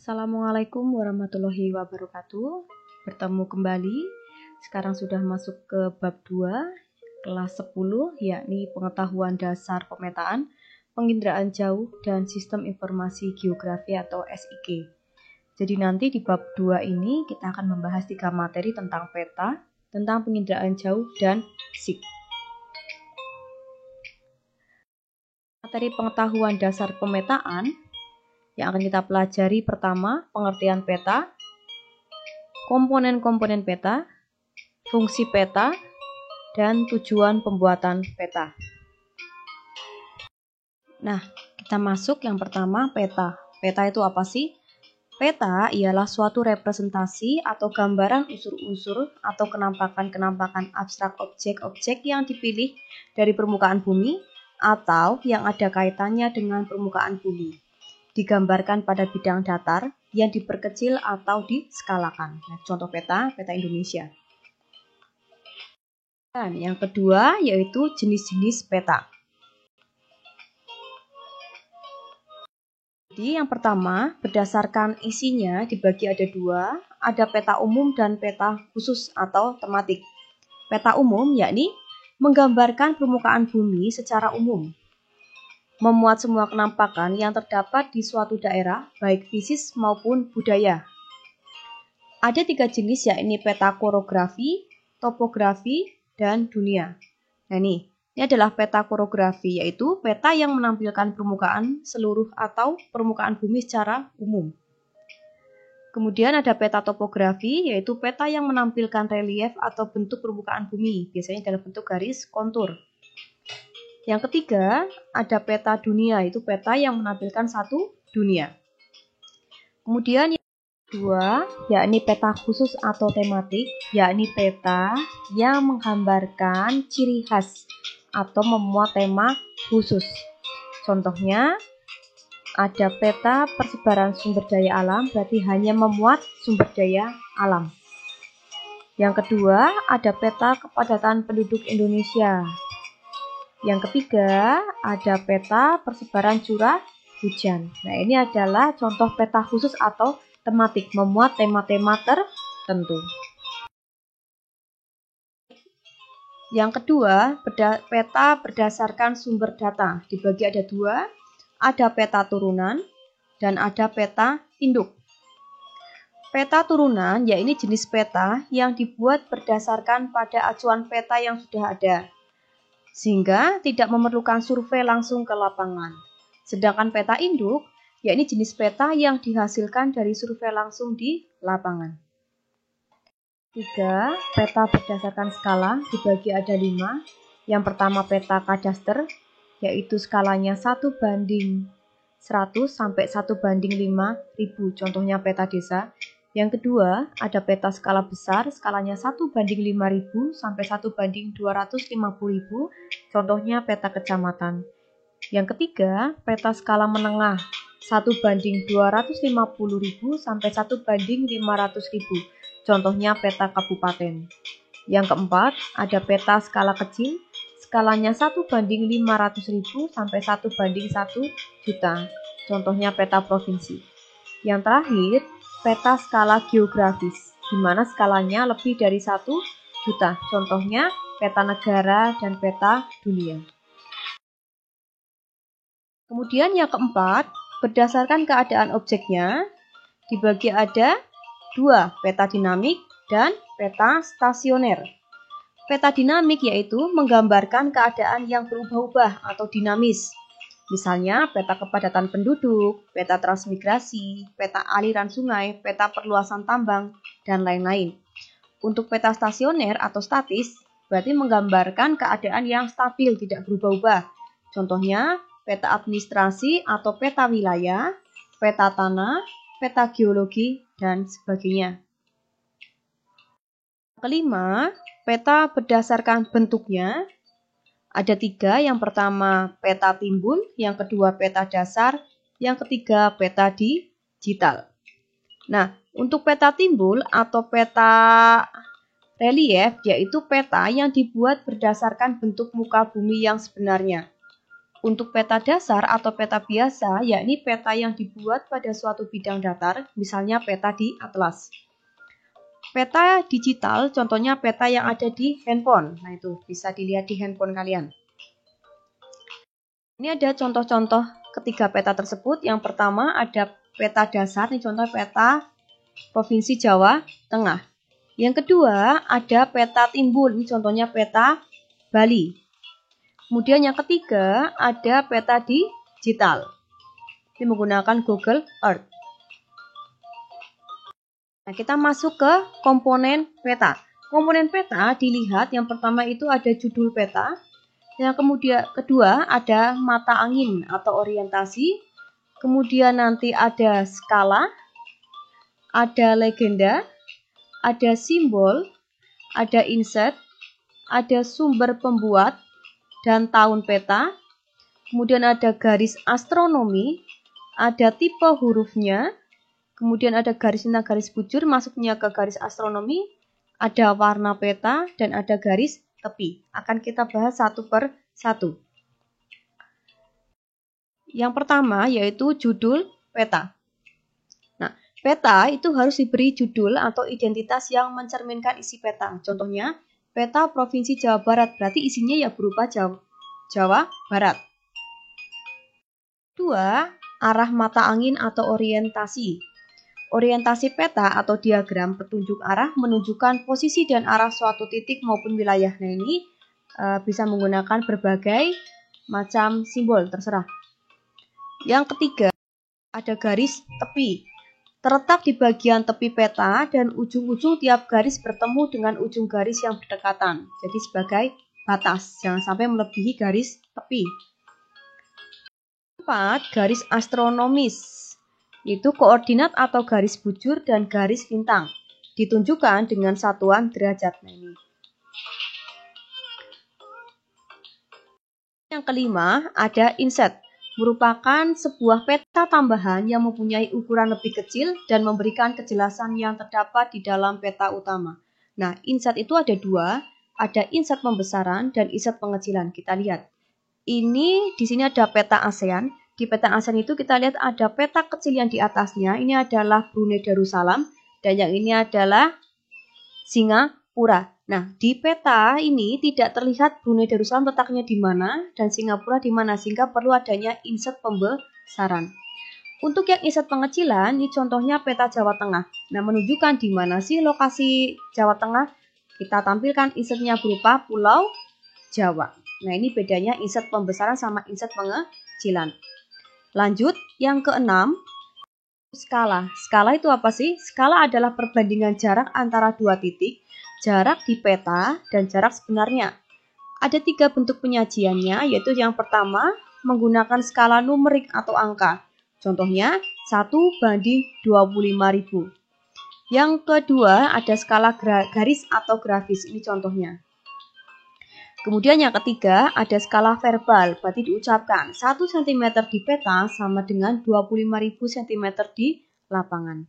Assalamualaikum warahmatullahi wabarakatuh. Bertemu kembali. Sekarang sudah masuk ke bab 2, kelas 10, yakni pengetahuan dasar pemetaan, penginderaan jauh, dan sistem informasi geografi atau SIG. Jadi nanti di bab 2 ini kita akan membahas 3 materi tentang peta, tentang penginderaan jauh, dan SIG. Materi pengetahuan dasar pemetaan yang akan kita pelajari pertama, pengertian peta, komponen-komponen peta, fungsi peta, dan tujuan pembuatan peta. Nah, kita masuk yang pertama, peta. Peta itu apa sih? Peta ialah suatu representasi atau gambaran unsur-unsur atau kenampakan-kenampakan abstrak objek-objek yang dipilih dari permukaan bumi atau yang ada kaitannya dengan permukaan bumi. Digambarkan pada bidang datar yang diperkecil atau diskalakan. Nah, contoh peta Indonesia. Dan yang kedua yaitu jenis-jenis peta. Jadi yang pertama, berdasarkan isinya dibagi ada 2, ada peta umum dan peta khusus atau tematik. Peta umum yakni menggambarkan permukaan bumi secara umum, memuat semua kenampakan yang terdapat di suatu daerah, baik fisik maupun budaya. Ada 3 jenis, yakni peta korografi, topografi, dan dunia. Nah ini adalah peta korografi, yaitu peta yang menampilkan permukaan seluruh atau permukaan bumi secara umum. Kemudian ada peta topografi, yaitu peta yang menampilkan relief atau bentuk permukaan bumi, biasanya dalam bentuk garis kontur. Yang ketiga, ada peta dunia, itu peta yang menampilkan satu dunia. Kemudian yang kedua, yakni peta khusus atau tematik, yakni peta yang menggambarkan ciri khas atau memuat tema khusus. Contohnya, ada peta persebaran sumber daya alam, berarti hanya memuat sumber daya alam. Yang kedua, ada peta kepadatan penduduk Indonesia. Yang ketiga, ada peta persebaran curah hujan. Nah, ini adalah contoh peta khusus atau tematik, memuat tema-tema tertentu. Yang kedua, peta berdasarkan sumber data. Dibagi ada 2, ada peta turunan dan ada peta induk. Peta turunan, yakni jenis peta yang dibuat berdasarkan pada acuan peta yang sudah ada, sehingga tidak memerlukan survei langsung ke lapangan. Sedangkan peta induk, yakni jenis peta yang dihasilkan dari survei langsung di lapangan. 3. Peta berdasarkan skala, dibagi ada 5. Yang pertama peta kadaster, yaitu skalanya 1:100 sampai 1:5.000, contohnya peta desa. Yang kedua, ada peta skala besar, skalanya 1:5.000 sampai 1:250.000, contohnya peta kecamatan. Yang ketiga, peta skala menengah, 1:250.000 sampai 1:500.000, contohnya peta kabupaten. Yang keempat, ada peta skala kecil, skalanya 1:500.000 sampai 1:1 juta, contohnya peta provinsi. Yang terakhir, peta skala geografis, di mana skalanya lebih dari 1 juta, contohnya peta negara dan peta dunia. Kemudian yang keempat, berdasarkan keadaan objeknya, dibagi ada 2, peta dinamik dan peta stasioner. Peta dinamik yaitu menggambarkan keadaan yang berubah-ubah atau dinamis. Misalnya peta kepadatan penduduk, peta transmigrasi, peta aliran sungai, peta perluasan tambang, dan lain-lain. Untuk peta stasioner atau statis, berarti menggambarkan keadaan yang stabil, tidak berubah-ubah. Contohnya, peta administrasi atau peta wilayah, peta tanah, peta geologi, dan sebagainya. Kelima, peta berdasarkan bentuknya. Ada 3, yang pertama peta timbul, yang kedua peta dasar, yang ketiga peta digital. Nah, untuk peta timbul atau peta relief, yaitu peta yang dibuat berdasarkan bentuk muka bumi yang sebenarnya. Untuk peta dasar atau peta biasa, yakni peta yang dibuat pada suatu bidang datar, misalnya peta di atlas. Peta digital, contohnya peta yang ada di handphone. Nah, itu bisa dilihat di handphone kalian. Ini ada contoh-contoh ketiga peta tersebut. Yang pertama ada peta dasar, ini contoh peta Provinsi Jawa Tengah. Yang kedua ada peta timbul, ini contohnya peta Bali. Kemudian yang ketiga ada peta digital. Ini menggunakan Google Earth. Nah, kita masuk ke komponen peta. Komponen peta dilihat yang pertama itu ada judul peta. Yang kemudian kedua ada mata angin atau orientasi. Kemudian nanti ada skala, ada legenda, ada simbol, ada inset, ada sumber pembuat dan tahun peta. Kemudian ada garis astronomi, ada tipe hurufnya, kemudian ada garis lintang garis bujur masuknya ke garis astronomi, ada warna peta, dan ada garis tepi. Akan kita bahas satu per satu. Yang pertama yaitu judul peta. Nah, peta itu harus diberi judul atau identitas yang mencerminkan isi peta. Contohnya, peta Provinsi Jawa Barat, berarti isinya ya berupa Jawa Barat. Kedua, arah mata angin atau orientasi. Orientasi peta atau diagram petunjuk arah menunjukkan posisi dan arah suatu titik maupun wilayah. Nah, ini bisa menggunakan berbagai macam simbol, terserah. Yang ketiga, ada garis tepi. Terletak di bagian tepi peta dan ujung-ujung tiap garis bertemu dengan ujung garis yang berdekatan. Jadi sebagai batas, jangan sampai melebihi garis tepi. 4. Garis astronomis, yaitu koordinat atau garis bujur dan garis lintang, ditunjukkan dengan satuan derajat. Nah, ini. Yang kelima, ada inset, merupakan sebuah peta tambahan yang mempunyai ukuran lebih kecil dan memberikan kejelasan yang terdapat di dalam peta utama. Nah, inset itu ada dua, ada inset pembesaran dan inset pengecilan. Kita lihat. Ini di sini ada peta ASEAN. Di peta ASEAN itu kita lihat ada peta kecil yang di atasnya. Ini adalah Brunei Darussalam dan yang ini adalah Singapura. Nah, di peta ini tidak terlihat Brunei Darussalam letaknya di mana dan Singapura di mana, sehingga perlu adanya inset pembesaran. Untuk yang inset pengecilan, ini contohnya peta Jawa Tengah. Nah, menunjukkan di mana sih lokasi Jawa Tengah. Kita tampilkan insetnya berupa Pulau Jawa. Nah, ini bedanya inset pembesaran sama inset pengecilan. Lanjut, yang keenam, skala. Skala itu apa sih? Skala adalah perbandingan jarak antara dua titik, jarak di peta, dan jarak sebenarnya. Ada 3 bentuk penyajiannya, yaitu yang pertama, menggunakan skala numerik atau angka. Contohnya, 1:25.000. Yang kedua, ada skala garis atau grafis. Ini contohnya. Kemudian yang ketiga, ada skala verbal, berarti diucapkan 1 cm di peta sama dengan 25.000 cm di lapangan.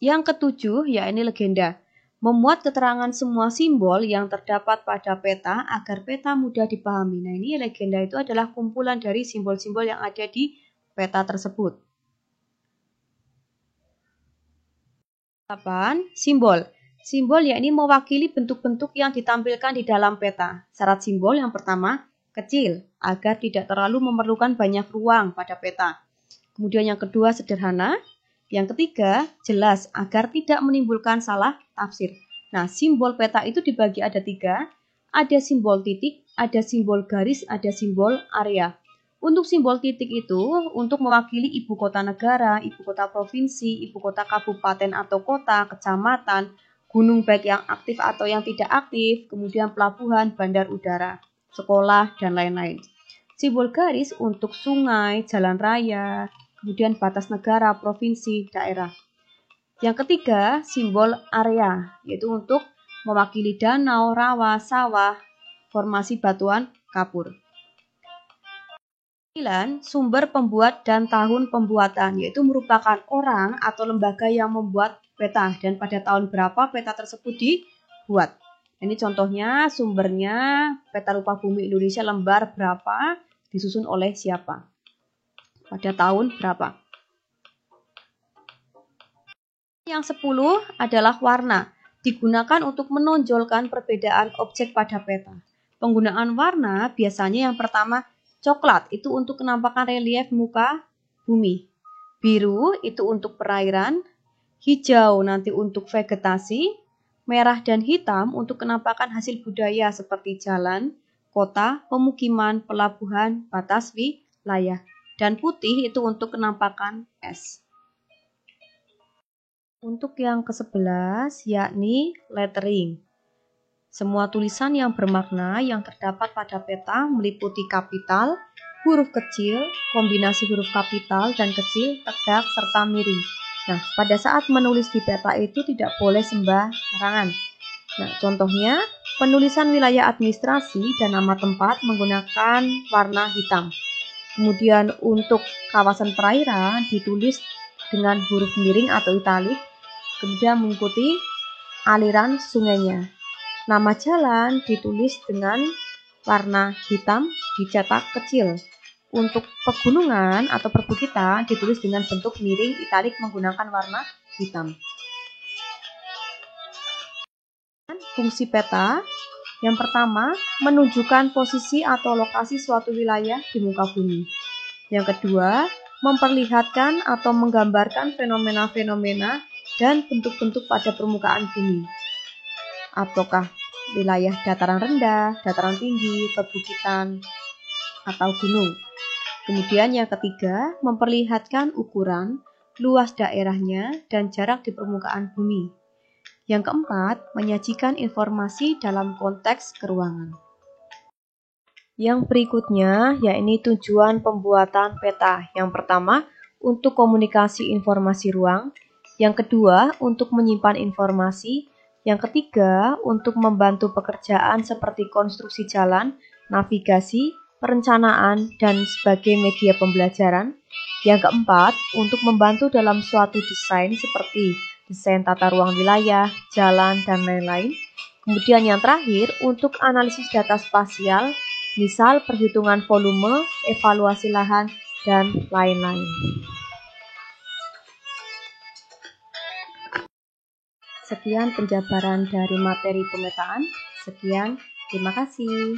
Yang ketujuh, ya ini legenda. Memuat keterangan semua simbol yang terdapat pada peta agar peta mudah dipahami. Nah, ini legenda itu adalah kumpulan dari simbol-simbol yang ada di peta tersebut. 8. Simbol. Simbol yakni mewakili bentuk-bentuk yang ditampilkan di dalam peta. Syarat simbol yang pertama, kecil, agar tidak terlalu memerlukan banyak ruang pada peta. Kemudian yang kedua, sederhana. Yang ketiga, jelas, agar tidak menimbulkan salah tafsir. Nah, simbol peta itu dibagi ada 3. Ada simbol titik, ada simbol garis, ada simbol area. Untuk simbol titik itu, untuk mewakili ibu kota negara, ibu kota provinsi, ibu kota kabupaten atau kota, kecamatan, gunung baik yang aktif atau yang tidak aktif, kemudian pelabuhan, bandar udara, sekolah, dan lain-lain. Simbol garis untuk sungai, jalan raya, kemudian batas negara, provinsi, daerah. Yang ketiga, simbol area, yaitu untuk mewakili danau, rawa, sawah, formasi batuan kapur. 9. Sumber pembuat dan tahun pembuatan, yaitu merupakan orang atau lembaga yang membuat peta dan pada tahun berapa peta tersebut dibuat. Ini contohnya, sumbernya peta rupa bumi Indonesia lembar berapa, disusun oleh siapa, pada tahun berapa. Yang 10 adalah warna, digunakan untuk menonjolkan perbedaan objek pada peta. Penggunaan warna biasanya yang pertama coklat itu untuk penampakan relief muka bumi, biru itu untuk perairan, hijau nanti untuk vegetasi, merah dan hitam untuk penampakan hasil budaya seperti jalan, kota, pemukiman, pelabuhan, batas wilayah, dan putih itu untuk penampakan es. Untuk yang ke-11 yakni lettering. Semua tulisan yang bermakna yang terdapat pada peta meliputi kapital, huruf kecil, kombinasi huruf kapital dan kecil, tegak, serta miring. Nah, pada saat menulis di peta itu tidak boleh sembarangan. Nah, contohnya, penulisan wilayah administrasi dan nama tempat menggunakan warna hitam. Kemudian untuk kawasan perairan ditulis dengan huruf miring atau italik, kemudian mengikuti aliran sungainya. Nama jalan ditulis dengan warna hitam dicetak kecil. Untuk pegunungan atau perbukitan ditulis dengan bentuk miring italik menggunakan warna hitam. Fungsi peta yang pertama menunjukkan posisi atau lokasi suatu wilayah di muka bumi. Yang kedua memperlihatkan atau menggambarkan fenomena-fenomena dan bentuk-bentuk pada permukaan bumi. Ataukah wilayah dataran rendah, dataran tinggi, perbukitan, atau gunung. Kemudian yang ketiga, memperlihatkan ukuran, luas daerahnya, dan jarak di permukaan bumi. Yang keempat, menyajikan informasi dalam konteks keruangan. Yang berikutnya, yakni tujuan pembuatan peta. Yang pertama, untuk komunikasi informasi ruang. Yang kedua, untuk menyimpan informasi. Yang ketiga, untuk membantu pekerjaan seperti konstruksi jalan, navigasi, perencanaan, dan sebagai media pembelajaran. Yang keempat, untuk membantu dalam suatu desain seperti desain tata ruang wilayah, jalan, dan lain-lain. Kemudian yang terakhir, untuk analisis data spasial, misal perhitungan volume, evaluasi lahan, dan lain-lain. Sekian penjabaran dari materi pemetaan. Sekian, terima kasih.